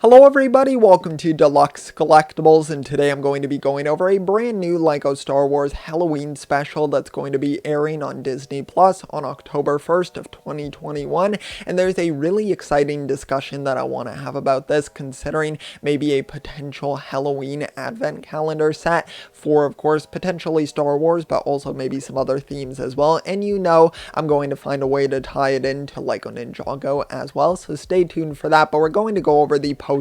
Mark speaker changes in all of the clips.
Speaker 1: Hello everybody, welcome to Deluxe Collectibles, and today I'm going to be going over a brand new LEGO Star Wars Halloween special that's going to be airing on Disney Plus on October 1st of 2021, and there's a really exciting discussion that I want to have about this, considering maybe a potential Halloween advent calendar set for, of course, potentially Star Wars, but also maybe some other themes as well, and you know I'm going to find a way to tie it into LEGO Ninjago as well, so stay tuned for that, but we're going to go over the poster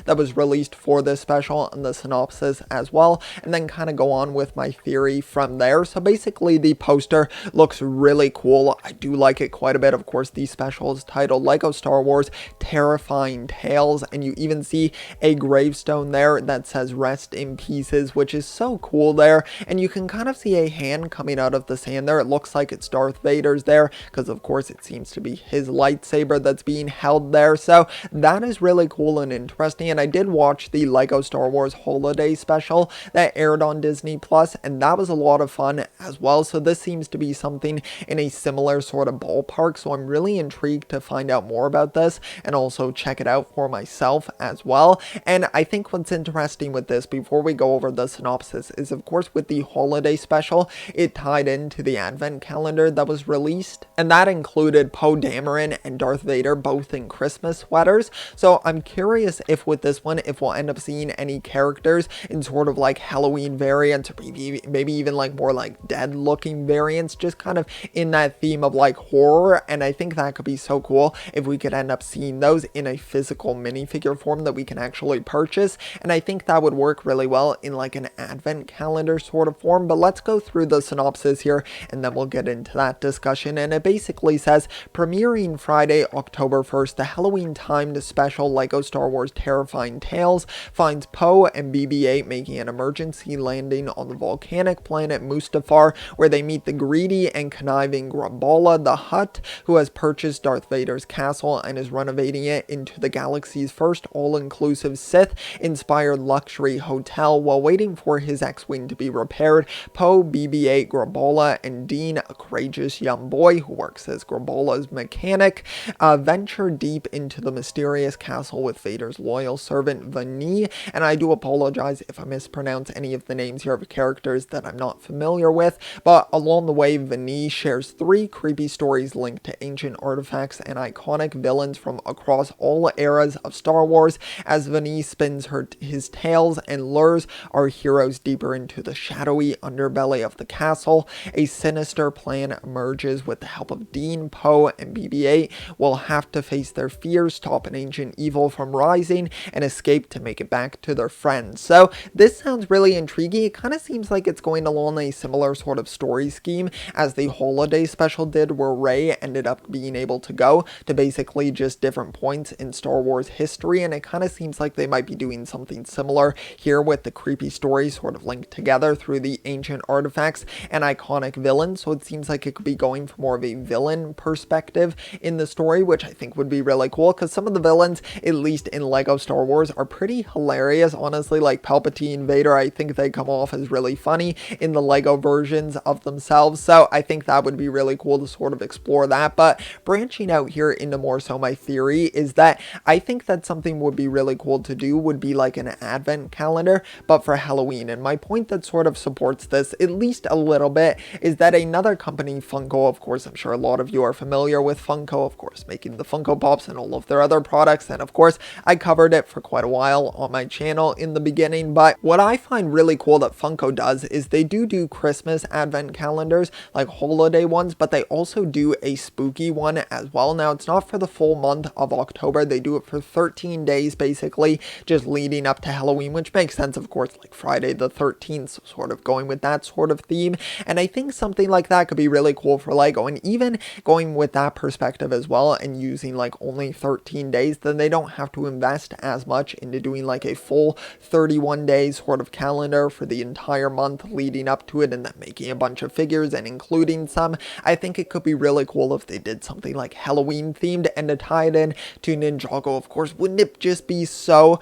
Speaker 1: that was released for this special and the synopsis as well, and then kind of go on with my theory from there. So basically the poster looks really cool. I do like it quite a bit. Of course, the special is titled LEGO Star Wars Terrifying Tales, and you even see a gravestone there that says rest in pieces, which is so cool there, and you can kind of see a hand coming out of the sand there. It looks like it's Darth Vader's there, because of course it seems to be his lightsaber that's being held there. So that is really cool and interesting, and I did watch the LEGO Star Wars holiday special that aired on Disney Plus, and that was a lot of fun as well. So this seems to be something in a similar sort of ballpark, so I'm really intrigued to find out more about this and also check it out for myself as well. And I think what's interesting with this, before we go over the synopsis, is of course with the holiday special, it tied into the advent calendar that was released, and that included Poe Dameron and Darth Vader both in Christmas sweaters. So I'm curious if with this one, if we'll end up seeing any characters in sort of like Halloween variants, or maybe even like more like dead looking variants, just kind of in that theme of like horror. And I think that could be so cool if we could end up seeing those in a physical minifigure form that we can actually purchase. And I think that would work really well in like an advent calendar sort of form. But let's go through the synopsis here and then we'll get into that discussion. And it basically says, premiering Friday, October 1st, the Halloween timed special LEGO Star Wars Terrifying Tales finds Poe and BB-8 making an emergency landing on the volcanic planet Mustafar, where they meet the greedy and conniving Graballa the Hutt, who has purchased Darth Vader's castle and is renovating it into the galaxy's first all-inclusive Sith-inspired luxury hotel. While waiting for his X-Wing to be repaired, Poe, BB-8, Graballa, and Dean, a courageous young boy who works as Graballa's mechanic, venture deep into the mysterious castle with Vader's loyal servant Vani, and I do apologize if I mispronounce any of the names here of characters that I'm not familiar with, but along the way Vani shares 3 creepy stories linked to ancient artifacts and iconic villains from across all eras of Star Wars, as Vani spins his tales and lures our heroes deeper into the shadowy underbelly of the castle. A sinister plan emerges with the help of Dean, Poe, and BB-8 will have to face their fears, stop an ancient evil from rising, and escape to make it back to their friends. So this sounds really intriguing. It kind of seems like it's going along a similar sort of story scheme as the holiday special did, where Rey ended up being able to go to basically just different points in Star Wars history, and it kind of seems like they might be doing something similar here with the creepy stories sort of linked together through the ancient artifacts and iconic villains. So it seems like it could be going for more of a villain perspective in the story, which I think would be really cool, because some of the villains, at least in LEGO Star Wars, are pretty hilarious, honestly. Like Palpatine, Vader, I think they come off as really funny in the LEGO versions of themselves, so I think that would be really cool to sort of explore that. But branching out here into more so my theory is that I think that something would be really cool to do would be like an advent calendar, but for Halloween. And my point that sort of supports this at least a little bit is that another company, Funko, of course, I'm sure a lot of you are familiar with Funko, of course, making the Funko Pops and all of their other products, and of course I covered it for quite a while on my channel in the beginning. But what I find really cool that Funko does is they do Christmas advent calendars, like holiday ones, but they also do a spooky one as well. Now it's not for the full month of October, they do it for 13 days basically, just leading up to Halloween, which makes sense, of course, like Friday the 13th, so sort of going with that sort of theme. And I think something like that could be really cool for LEGO, and even going with that perspective as well and using like only 13 days, then they don't have to invest as much into doing like a full 31 days sort of calendar for the entire month leading up to it, and then making a bunch of figures and including some. I think it could be really cool if they did something like Halloween themed and to tie it in to Ninjago. Of course, wouldn't it just be so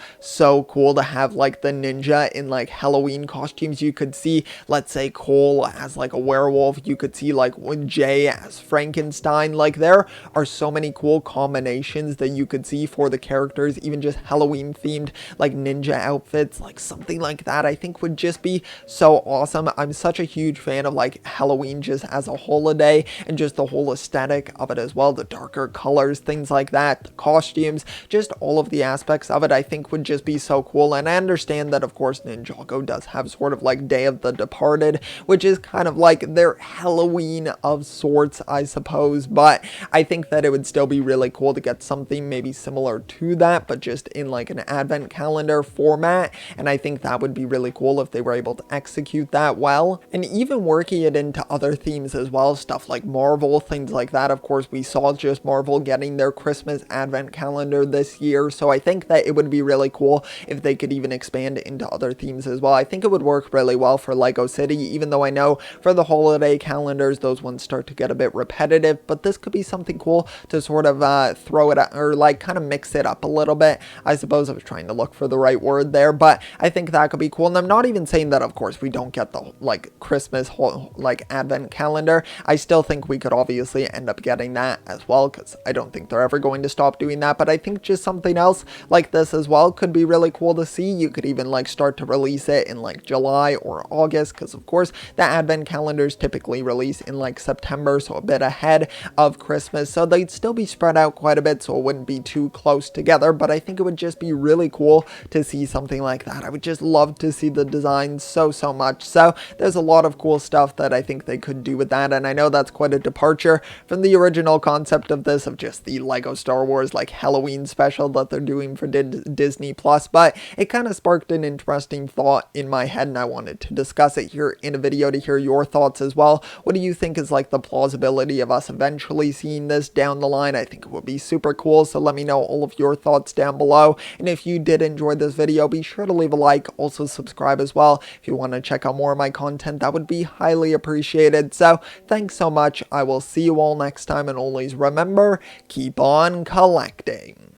Speaker 1: cool to have like the ninja in like Halloween costumes? You could see, let's say, Cole as like a werewolf, you could see like Jay as Frankenstein. Like there are so many cool combinations that you could see for the characters, even just Halloween themed like ninja outfits, like something like that I think would just be so awesome. I'm such a huge fan of like Halloween just as a holiday and just the whole aesthetic of it as well, the darker colors, things like that, the costumes, just all of the aspects of it I think would just be so cool. And I understand that of course Ninjago does have sort of like Day of the Departed, which is kind of like their Halloween of sorts I suppose, but I think that it would still be really cool to get something maybe similar to that, but just in like an advent calendar format. And I think that would be really cool if they were able to execute that well, and even working it into other themes as well, stuff like Marvel, things like that. Of course, we saw just Marvel getting their Christmas advent calendar this year, so I think that it would be really cool if they could even expand into other themes as well. I think it would work really well for Lego City, even though I know for the holiday calendars, those ones start to get a bit repetitive, but this could be something cool to sort of throw it at, or like kind of mix it up a little bit. I suppose I was trying to look for the right word there, but I think that could be cool. And I'm not even saying that of course we don't get the like Christmas whole like advent calendar. I still think we could obviously end up getting that as well, because I don't think they're ever going to stop doing that. But I think just something else like this as well could be really cool to see. You could even like start to release it in like July or August, because of course the advent calendars typically release in like September, so a bit ahead of Christmas, so they'd still be spread out quite a bit, so it wouldn't be too close together. But I think it would just be really cool to see something like that. I would just love to see the design so much. So there's a lot of cool stuff that I think they could do with that, and I know that's quite a departure from the original concept of this, of just the Lego Star Wars like Halloween special that they're doing for Disney Plus, but it kind of sparked an interesting thought in my head, and I wanted to discuss it here in a video to hear your thoughts as well. What do you think is like the plausibility of us eventually seeing this down the line? I think it would be super cool, so let me know all of your thoughts down below. And if you did enjoy this video, be sure to leave a like, also subscribe as well if you want to check out more of my content. That would be highly appreciated. So thanks so much. I will see you all next time, and always remember, keep on collecting.